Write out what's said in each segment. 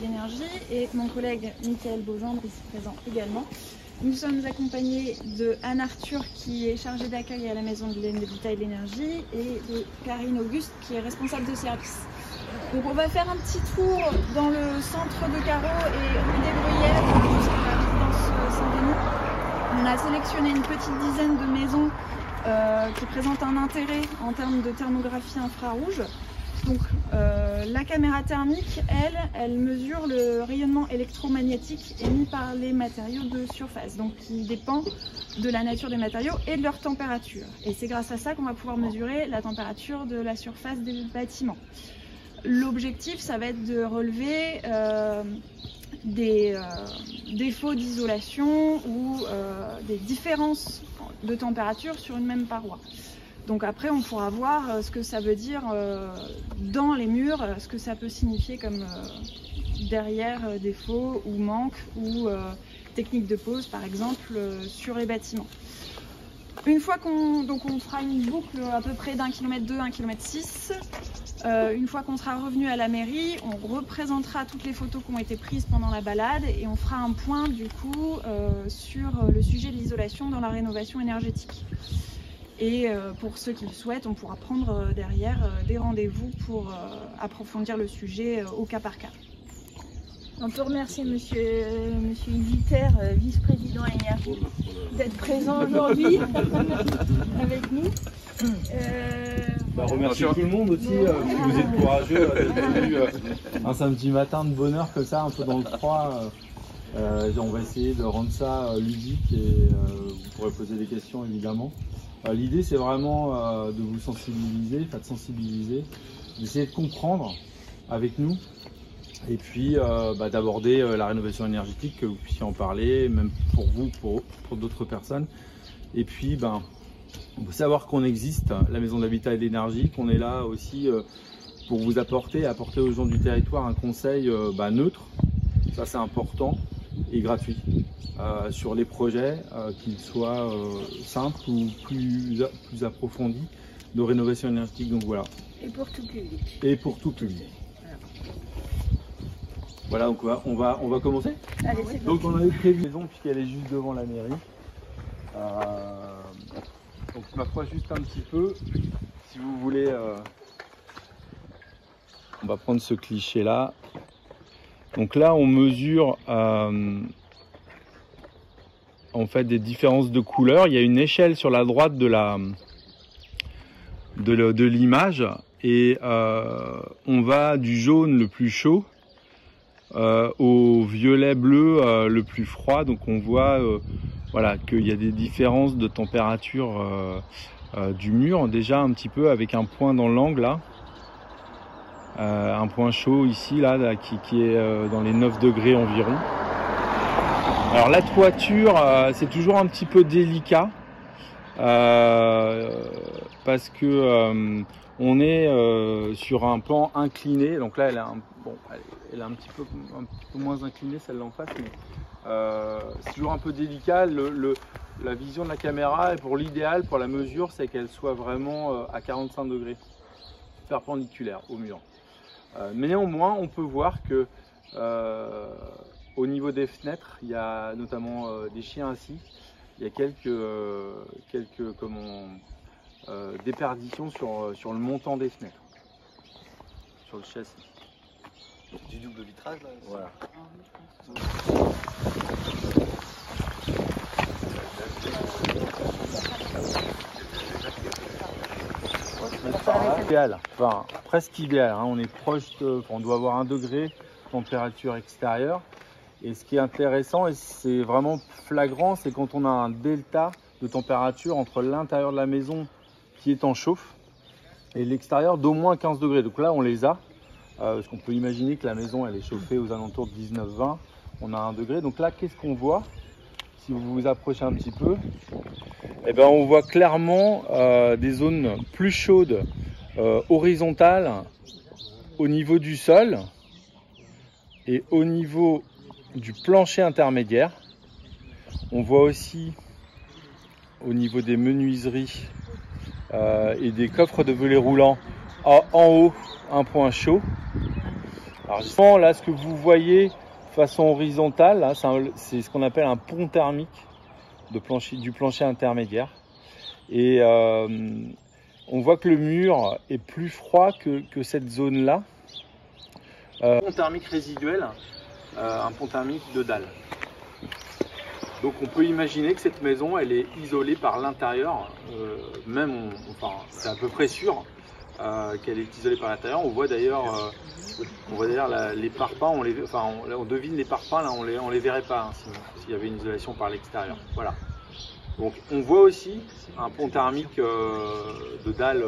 L'énergie et avec mon collègue Michael Beaugendre, ici présent également. Nous sommes accompagnés de Anne Arthur qui est chargée d'accueil à la maison de l'habitat et de l'énergie et de Karine Auguste qui est responsable de service. Donc on va faire un petit tour dans le centre de Carreau et rue des Bruyères jusqu'à la résidence Saint-Denis. On a sélectionné une petite dizaine de maisons qui présentent un intérêt en termes de thermographie infrarouge. Donc la caméra thermique, elle mesure le rayonnement électromagnétique émis par les matériaux de surface, donc qui dépend de la nature des matériaux et de leur température. Et c'est grâce à ça qu'on va pouvoir mesurer la température de la surface des bâtiments. L'objectif, ça va être de relever des défauts d'isolation ou des différences de température sur une même paroi. Donc après, on pourra voir ce que ça veut dire dans les murs, ce que ça peut signifier comme derrière défaut ou manque ou technique de pose, par exemple, sur les bâtiments. Une fois on fera une boucle à peu près d'1,2 km, 1,6 km. Une fois qu'on sera revenu à la mairie, on représentera toutes les photos qui ont été prises pendant la balade et on fera un point du coup sur le sujet de l'isolation dans la rénovation énergétique. Et pour ceux qui le souhaitent, on pourra prendre derrière des rendez-vous pour approfondir le sujet au cas par cas. On peut remercier monsieur Iviter, vice-président énergie, d'être présent aujourd'hui avec nous. Remercier tout le monde aussi, si vous êtes courageux d'être venu un samedi matin de bonne heure comme ça, un peu dans le froid. On va essayer de rendre ça ludique et vous pourrez poser des questions évidemment. L'idée c'est vraiment de vous sensibiliser, d'essayer de comprendre avec nous et puis d'aborder la rénovation énergétique, que vous puissiez en parler, même pour vous, pour d'autres personnes. Et puis on peut savoir qu'on existe, la maison d'habitat et d'énergie, qu'on est là aussi pour vous apporter aux gens du territoire un conseil neutre, ça c'est important, et gratuit. Sur les projets, qu'ils soient simples ou plus approfondis de rénovation énergétique. Donc voilà. Et pour tout public. Et pour tout public. Voilà, donc on va commencer. Allez, c'est bon. Donc on avait prévu une maison puisqu'elle est juste devant la mairie. Donc je m'approche juste un petit peu. Si vous voulez, on va prendre ce cliché là. Donc là on mesure en fait des différences de couleurs. Il y a une échelle sur la droite de l'image et on va du jaune le plus chaud au violet bleu le plus froid. Donc on voit voilà, qu'il y a des différences de température du mur déjà un petit peu avec un point dans l'angle là. Un point chaud ici là qui est dans les 9 degrés environ. Alors la toiture, c'est toujours un petit peu délicat parce que on est sur un plan incliné. Donc là, elle est un petit peu moins inclinée celle-là en face, mais c'est toujours un peu délicat. La vision de la caméra, et pour l'idéal, pour la mesure, c'est qu'elle soit vraiment à 45 degrés, perpendiculaire au mur. Mais néanmoins, on peut voir que au niveau des fenêtres, il y a notamment des chiens assis. Il y a quelques déperditions sur le montant des fenêtres, sur le châssis. Du double vitrage là. Voilà. Idéal, enfin presque idéal. Hein. On est proche on doit avoir 1 degré température extérieure. Et ce qui est intéressant et c'est vraiment flagrant, c'est quand on a un delta de température entre l'intérieur de la maison qui est en chauffe et l'extérieur d'au moins 15 degrés. Donc là, on les a, parce qu'on peut imaginer que la maison elle est chauffée aux alentours de 19-20. On a 1 degré. Donc là, qu'est-ce qu'on voit? Si vous vous approchez un petit peu, eh ben, on voit clairement des zones plus chaudes horizontales au niveau du sol et au niveau du plancher intermédiaire. On voit aussi au niveau des menuiseries et des coffres de volets roulants en haut un point chaud Alors justement, là, ce que vous voyez de façon horizontale, là, c'est ce qu'on appelle un pont thermique du plancher intermédiaire. Et on voit que le mur est plus froid que cette zone-là. Pont thermique résiduel, un pont thermique de dalle. Donc on peut imaginer que cette maison, elle est isolée par l'intérieur, enfin c'est à peu près sûr qu'elle est isolée par l'intérieur. On voit d'ailleurs les parpaings, on devine les parpaings, là on les verrait pas hein, s'il y avait une isolation par l'extérieur. Voilà. Donc on voit aussi un pont thermique de dalle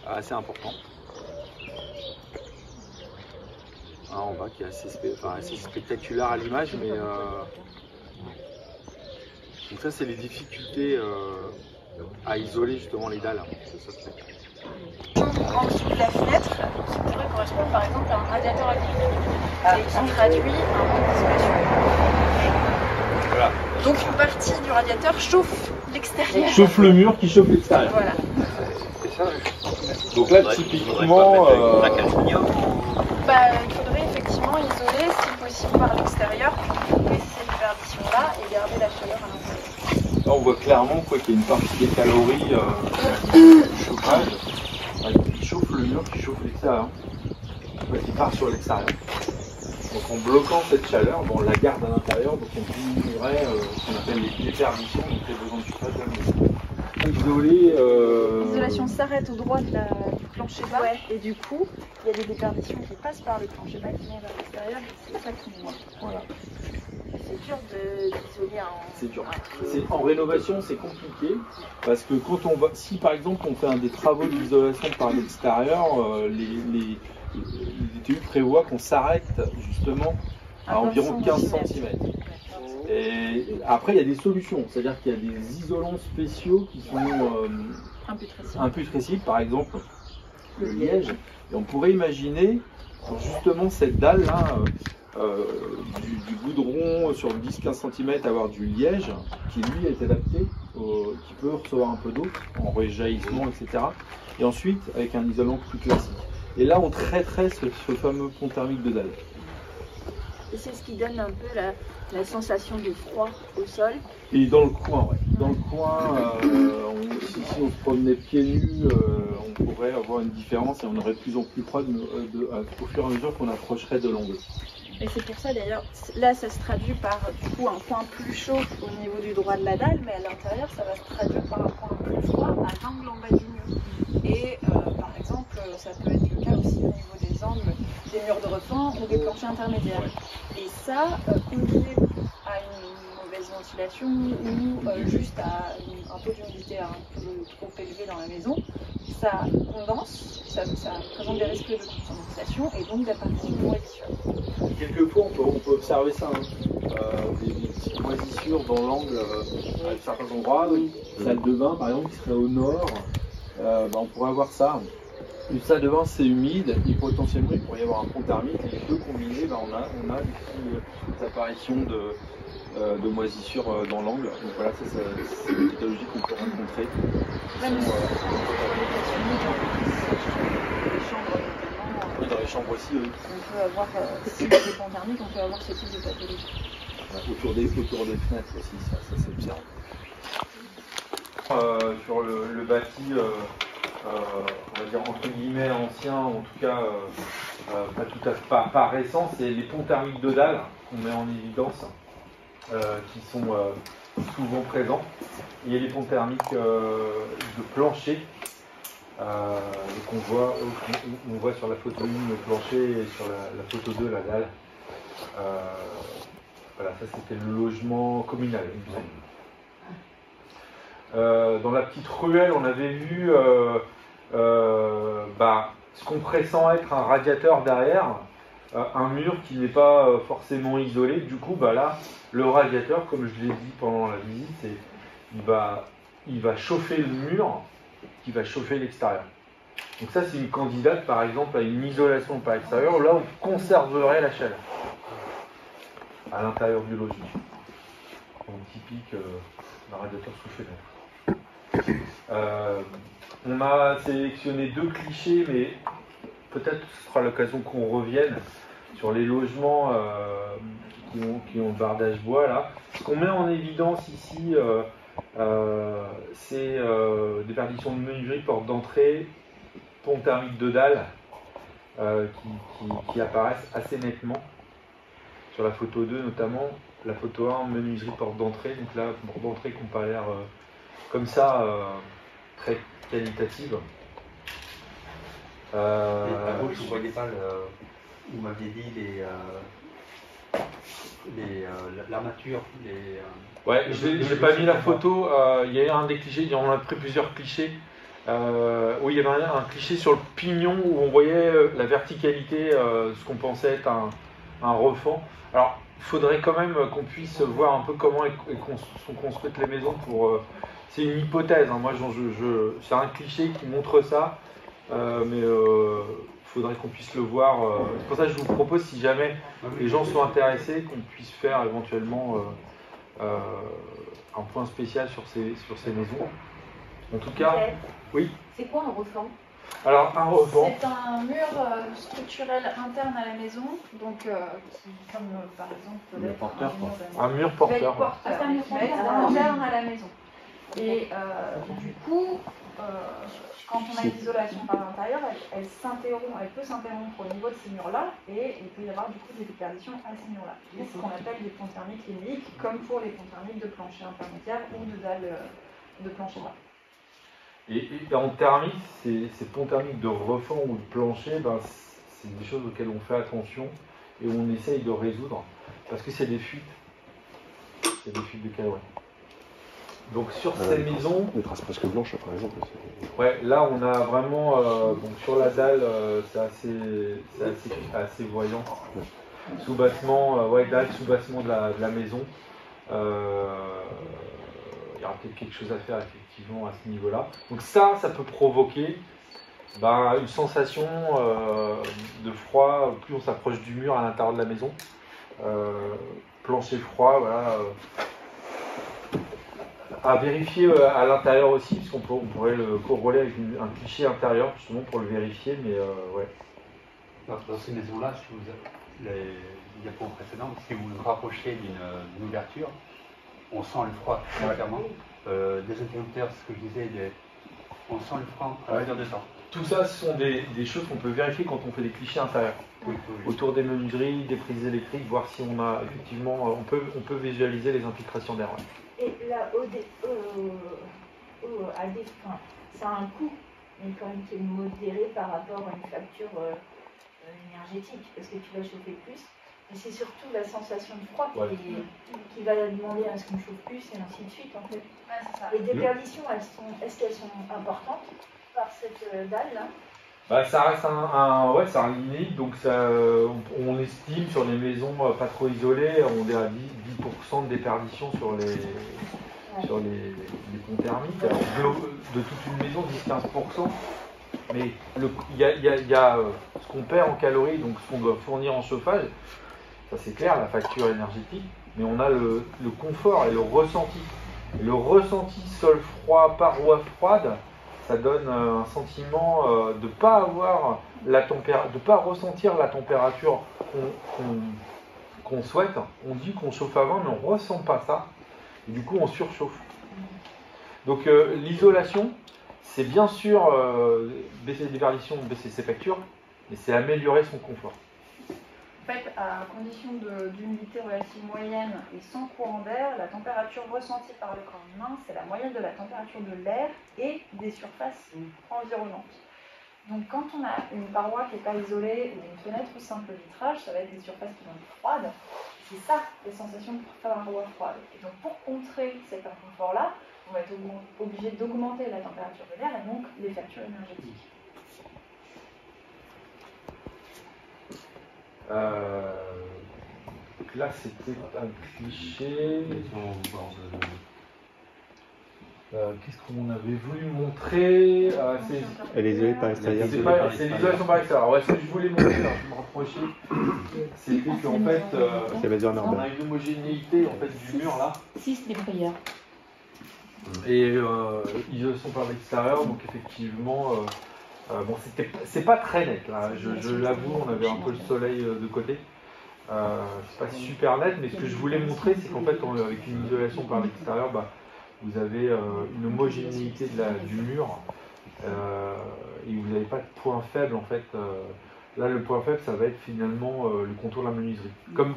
assez important. En bas qui est assez spectaculaire à l'image, mais donc ça c'est les difficultés à isoler justement les dalles. En dessous de la fenêtre, qui pourrait correspondre par exemple à un radiateur actif, et qui traduit un manque d'isolation. Voilà. Donc une partie du radiateur chauffe l'extérieur. Chauffe le mur qui chauffe l'extérieur. Voilà. Donc là typiquement, il faudrait effectivement isoler, si possible par l'extérieur, pour baisser cette perdition-là et garder la chaleur à l'intérieur. Là on voit clairement qu'il y a une partie des calories du chauffage qui chauffe le mur, qui chauffe l'extérieur, qui part sur l'extérieur. Donc en bloquant cette chaleur, on la garde à l'intérieur, donc on diminuerait ce qu'on appelle les déperditions, donc les besoins de chauffage de la maison. L'isolation s'arrête au droit du plancher bas, et du coup, il y a des déperditions qui passent par le plancher bas, qui vont vers l'extérieur, et c'est ça qui nous manque. Voilà. C'est dur d'isoler C'est dur. En rénovation, c'est compliqué parce que quand si par exemple on fait des travaux d'isolation par l'extérieur, les DTU prévoient qu'on s'arrête justement à environ 15 cm. Et après, il y a des solutions, c'est-à-dire qu'il y a des isolants spéciaux qui sont imputrescibles, par exemple le liège. Et on pourrait imaginer pour justement cette dalle-là, du goudron sur 10-15 cm, avoir du liège qui lui est adapté, qui peut recevoir un peu d'eau en rejaillissement, etc. Et ensuite avec un isolant plus classique. Et là on traiterait ce fameux pont thermique de dalle. Et c'est ce qui donne un peu la sensation de froid au sol. Et dans le coin, ouais. Dans le coin, si on se promenait pieds nus, on pourrait avoir une différence et on aurait de plus en plus froid au fur et à mesure qu'on approcherait de l'angle. Et c'est pour ça d'ailleurs, là ça se traduit par du coup un point plus chaud au niveau du droit de la dalle, mais à l'intérieur ça va se traduire par un point plus froid à l'angle en bas du mur. Et par exemple, ça peut être le cas aussi au niveau des angles des murs de refend ou des planchers intermédiaires. Et ça, combiné à une mauvaise ventilation ou juste à un taux d'humidité un peu trop élevé dans la maison, ça condense, ça présente des risques de condensation et donc d'apparition de moisissures. Quelquefois on peut observer ça, des petites moisissures dans l'angle à certains endroits. Salle de bain par exemple qui serait au nord, on pourrait avoir ça. Une salle de bain c'est humide et potentiellement il pourrait y avoir un pont thermique et les deux combinés, on a des apparitions de moisissures dans l'angle. Donc voilà, c'est une pathologie qu'on peut rencontrer. Dans les chambres aussi, oui. On peut avoir, si il y a des ponts thermiques, on peut avoir ce type de pathologie. Autour des fenêtres aussi, ça s'observe. Sur le bâti, on va dire entre guillemets ancien, en tout cas pas tout à fait pas récent, c'est les ponts thermiques de dalle qu'on met en évidence, qui sont souvent présents. Et il y a les ponts thermiques de plancher. Donc on voit sur la photo 1 le plancher et sur la photo 2 la dalle. Voilà, ça c'était le logement communal. Dans la petite ruelle, on avait vu ce qu'on pressent être un radiateur derrière, un mur qui n'est pas forcément isolé. Du coup, là, le radiateur, comme je l'ai dit pendant la visite, il va chauffer le mur, qui va chauffer l'extérieur. Donc ça, c'est une candidate, par exemple, à une isolation par l'extérieur, là où on conserverait la chaleur à l'intérieur du logis. Donc typique d'un radiateur sous fenêtre. On a sélectionné deux clichés, mais peut-être ce sera l'occasion qu'on revienne sur les logements qui ont le bardage bois là. Ce qu'on met en évidence ici, c'est déperdition de menuiserie, porte d'entrée, pont thermique de dalle qui apparaissent assez nettement sur la photo 2 notamment. La photo 1, menuiserie, porte d'entrée. Donc là, porte d'entrée qui n'a pas l'air comme ça très qualitative. À gauche, vous ne voyez pas, vous m'aviez dit l'armature. Ouais, je n'ai pas mis la photo. Il y a eu un des clichés, on a pris plusieurs clichés. Oui, il y avait un cliché sur le pignon où on voyait la verticalité, ce qu'on pensait être un refend. Alors, il faudrait quand même qu'on puisse voir un peu comment sont construites les maisons. C'est une hypothèse, hein. Moi, c'est un cliché qui montre ça, mais il faudrait qu'on puisse le voir. C'est pour ça que je vous propose, si jamais les gens sont intéressés, qu'on puisse faire éventuellement un point spécial sur ces maisons. En tout cas, oui. C'est quoi un refend? Alors, un refend. C'est un mur structurel interne à la maison, donc qui, comme par exemple peut-être un mur porteur. C'est un mur porteur interne à la maison. Et du coup, quand on a une isolation par l'intérieur, elle peut s'interrompre au niveau de ces murs-là, et il peut y avoir du coup des déperditions à ces murs-là. C'est ce qu'on appelle des ponts thermiques linéiques, comme pour les ponts thermiques de plancher intermédiaire ou de dalles de plancher bas. Et en thermique, ces ponts thermiques de refend ou de plancher, c'est des choses auxquelles on fait attention et on essaye de résoudre parce que c'est des fuites. C'est des fuites de calories. Donc sur ces maisons. Des traces presque blanches par exemple. Ouais, là on a vraiment. Donc sur la dalle, c'est assez voyant. Sous-bassement, dalle, sous-bassement de la maison. Il y aura peut-être quelque chose à faire effectivement à ce niveau-là. Donc ça peut provoquer une sensation de froid plus on s'approche du mur à l'intérieur de la maison. Plancher froid, voilà. À vérifier à l'intérieur aussi, puisqu'on pourrait le corroler avec un cliché intérieur justement pour le vérifier, mais ouais. Dans ces maisons-là, si vous les diapos précédentes, si vous vous rapprochez d'une ouverture, on sent le froid, clairement. Des interrupteurs, ce que je disais, on sent le froid à mesure de temps. Tout ça, ce sont des choses qu'on peut vérifier quand on fait des clichés intérieurs. Oui. Autour des menuiseries, des prises électriques, voir si on a effectivement, on peut visualiser les infiltrations d'air. Et là, ça a un coût, mais quand même qui est modéré par rapport à une facture énergétique, parce que tu vas chauffer plus. Et c'est surtout la sensation de froid qui va demander à ce qu'on chauffe plus et ainsi de suite en fait. Ouais, c'est ça. Les déperditions, est-ce qu'elles sont importantes par cette dalle-là? Ça reste un linéique, donc on estime sur les maisons pas trop isolées, on est à 10% de déperdition sur les ponts thermiques. Alors, de toute une maison, 10-15%. Mais il y a ce qu'on perd en calories, donc ce qu'on doit fournir en chauffage, ça c'est clair, la facture énergétique, mais on a le confort et le ressenti. Le ressenti sol froid, paroi froide, ça donne un sentiment de ne pas avoir de pas ressentir la température qu'on souhaite. On dit qu'on chauffe à 20, mais on ne ressent pas ça. Et du coup, on surchauffe. Donc l'isolation, c'est bien sûr baisser les déperditions, baisser ses factures, mais c'est améliorer son confort. En fait, à condition d'humidité relative moyenne et sans courant d'air, la température ressentie par le corps humain, c'est la moyenne de la température de l'air et des surfaces environnantes. Donc quand on a une paroi qui n'est pas isolée ou une fenêtre ou simple vitrage, ça va être des surfaces qui vont être froides. C'est ça, les sensations de paroi froide. Et donc pour contrer cet inconfort-là, on va être obligé d'augmenter la température de l'air et donc les factures énergétiques. Là, c'était un cliché. Qu'est-ce qu'on avait voulu montrer? Elle est isolée par l'extérieur. C'est l'isolation par l'extérieur. Ouais, ce que je voulais montrer, je me rapprochais, c'était qu'en fait, on a une homogénéité en fait, du mur là. 6 les prières. Et isolation par l'extérieur, donc effectivement, Bon, c'est pas très net là, je l'avoue, on avait un peu le soleil de côté. C'est pas super net, mais ce que je voulais montrer, c'est qu'en fait, avec une isolation par l'extérieur, bah, vous avez une homogénéité du mur et vous n'avez pas de point faible en fait. Là, le point faible, ça va être finalement le contour de la menuiserie, comme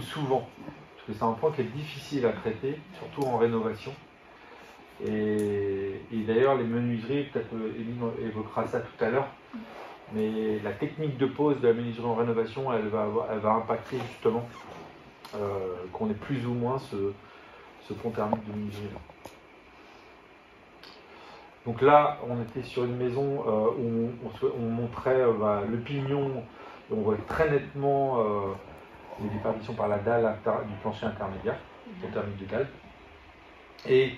souvent, parce que c'est un point qui est difficile à traiter, surtout en rénovation. Et d'ailleurs, les menuiseries, peut-être Éline évoquera ça tout à l'heure, mais la technique de pose de la menuiserie en rénovation, elle va impacter justement qu'on ait plus ou moins ce pont thermique de menuiserie. Donc là, on était sur une maison où on montrait le pignon, et on voit très nettement les déperditions par la dalle du plancher intermédiaire, pont thermique de dalle. Et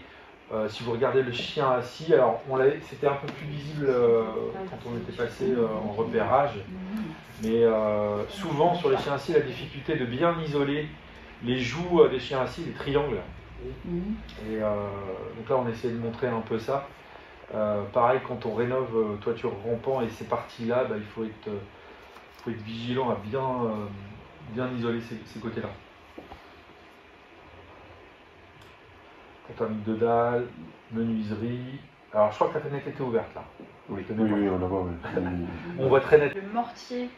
si vous regardez le chien assis, alors c'était un peu plus visible quand on était passé en repérage, mais souvent sur les chiens assis, la difficulté de bien isoler les joues des chiens assis, les triangles. Et donc là, on essaie de montrer un peu ça. Pareil, quand on rénove toiture rampant et ces parties-là, il faut être vigilant à bien isoler ces côtés-là. Thermique de dalle, menuiserie. Alors je crois que la fenêtre était ouverte là. Oui, on la voit. On voit très net. Le mortier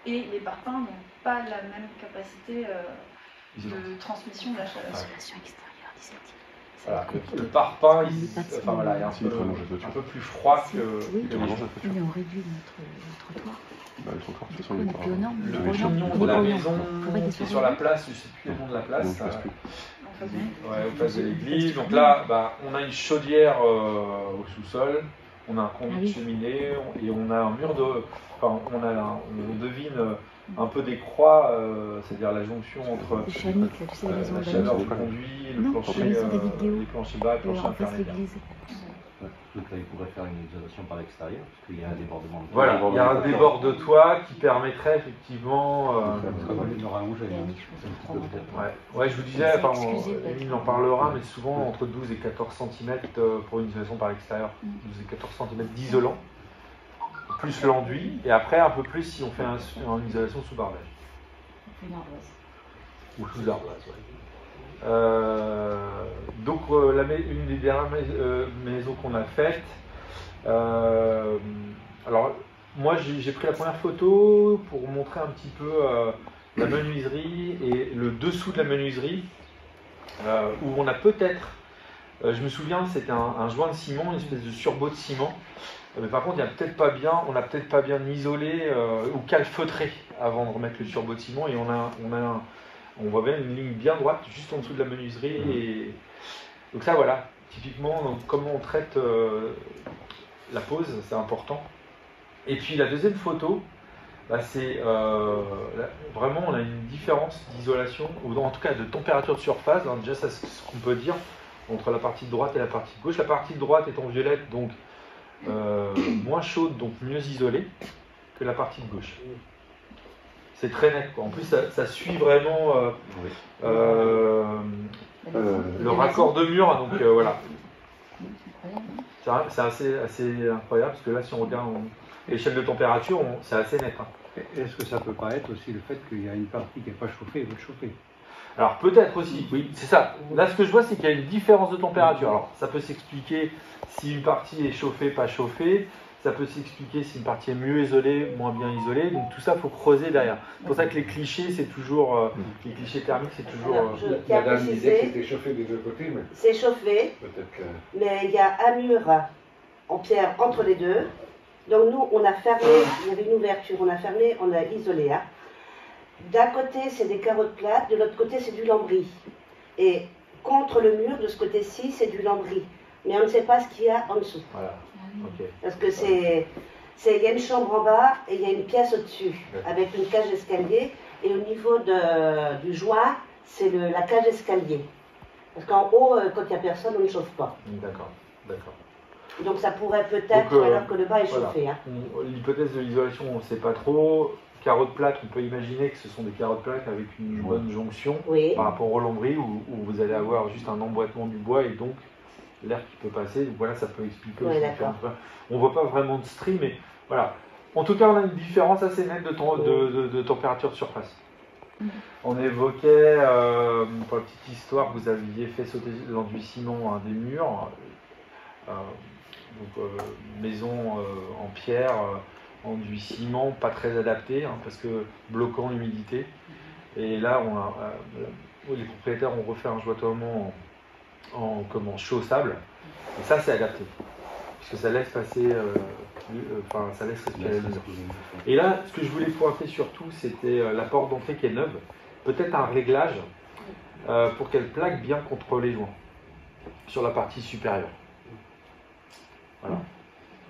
et les parpaings n'ont pas la même capacité de transmission de la chaleur. Voilà, le parpaing, il est un peu plus froid que les gens. Mais on réduit notre trottoir. Le trottoir, de toute façon, On est plus aux normes. Le nom de la maison qui est sur la place, je ne sais plus le nom de la place. Au place de l'église. Donc là, on a une chaudière au sous-sol, on a un conduit de cheminée et on a un mur de. Enfin, on devine un peu des croix, c'est-à-dire la jonction entre la chaleur du conduit, le plancher, les planchers bas, le plancher intermédiaire. Donc là, il pourrait faire une isolation par l'extérieur, parce qu'il y a un débordement de toit. Voilà, il y a un débord de toit qui permettrait effectivement. Ouais, je vous disais, Émile en parlera, mais souvent entre 12 et 14 cm pour une isolation par l'extérieur. 12 et 14 cm d'isolant, plus l'enduit, et après un peu plus si on fait une isolation sous barbage. Ou sous ardoise, ouais. Donc une des dernières maisons qu'on a faites, alors moi j'ai pris la première photo pour montrer un petit peu la menuiserie et le dessous de la menuiserie où on a peut-être, je me souviens c'était un joint de ciment, une espèce de surbeau de ciment, mais par contre on n'a peut-être pas bien isolé ou calfeutré avant de remettre le surbeau de ciment et on voit bien une ligne bien droite juste en dessous de la menuiserie. Et donc ça voilà, typiquement donc, comment on traite la pose, c'est important. Et puis la deuxième photo, c'est vraiment on a une différence d'isolation, ou en tout cas de température de surface, déjà ça c'est ce qu'on peut dire, entre la partie de droite et la partie de gauche. La partie de droite est en violette, donc moins chaude, donc mieux isolée que la partie de gauche. C'est très net, quoi. En plus, ça suit vraiment le raccord de mur, donc voilà. C'est assez incroyable, parce que là, si on regarde l'échelle de température, c'est assez net. Est-ce que ça peut pas être aussi le fait qu'il y a une partie qui n'est pas chauffée et l'autre chauffée? Alors peut-être aussi, oui, c'est ça. Là, ce que je vois, c'est qu'il y a une différence de température. Alors, ça peut s'expliquer si une partie est chauffée, pas chauffée. Ça peut s'expliquer si une partie est mieux isolée, moins bien isolée. Donc tout ça, il faut creuser derrière. C'est pour ça que les clichés, c'est toujours les clichés thermiques, c'est toujours. Madame disait que c'était chauffé des deux côtés, mais c'est chauffé. Mais il y a un mur en pierre entre les deux. Donc nous, on a fermé. Il y avait une ouverture, on a fermé, on a isolé. D'un côté, c'est des carottes plates, de l'autre côté, c'est du lambris. Et contre le mur, de ce côté-ci, c'est du lambris. Mais on ne sait pas ce qu'il y a en dessous. Voilà. Okay. Parce que il y a une chambre en bas et il y a une pièce au-dessus, avec une cage d'escalier. Et au niveau du joint, c'est la cage d'escalier. Parce qu'en haut, quand il n'y a personne, on ne chauffe pas. D'accord. Donc ça pourrait peut-être, alors que le bas est chauffé. L'hypothèse de l'isolation, on ne sait pas trop. Carottes plates, on peut imaginer que ce sont des carottes plates avec une bonne jonction par rapport au lambris où vous allez avoir juste un emboîtement du bois et donc l'air qui peut passer. Donc voilà, ça peut expliquer Ouais, aussi. On ne voit pas vraiment de stries, mais voilà. En tout cas, on a une différence assez nette de température de surface. On évoquait, pour la petite histoire, vous aviez fait sauter l'enduit ciment des murs. Maison en pierre, enduit ciment, pas très adapté, hein, parce que bloquant l'humidité. Et là, les propriétaires ont refait un jointoiement en chaussable. Et ça, c'est adapté. Puisque ça laisse passer, ça laisse respirer le mur. Et là, ce que je voulais pointer surtout, c'était la porte d'entrée qui est neuve. Peut-être un réglage pour qu'elle plaque bien contre les joints, sur la partie supérieure. Voilà.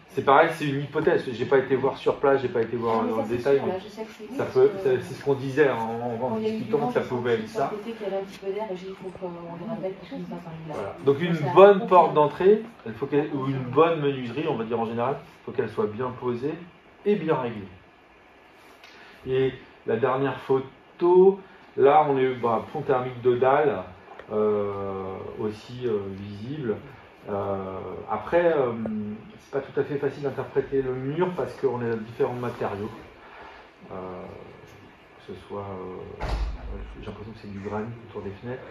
C'est pareil, c'est une hypothèse. J'ai pas été voir sur place, j'ai pas été voir dans le détail. Mais c'est ce qu'on disait en discutant, ça pouvait être ça. Voilà. Donc une bonne porte d'entrée, ou une bonne menuiserie, on va dire en général, il faut qu'elle soit bien posée et bien réglée. Et la dernière photo, là on est pont thermique de dalle, aussi visible. Après, c'est pas tout à fait facile d'interpréter le mur parce qu'on a différents matériaux. Que ce soit, j'ai l'impression que c'est du granit autour des fenêtres.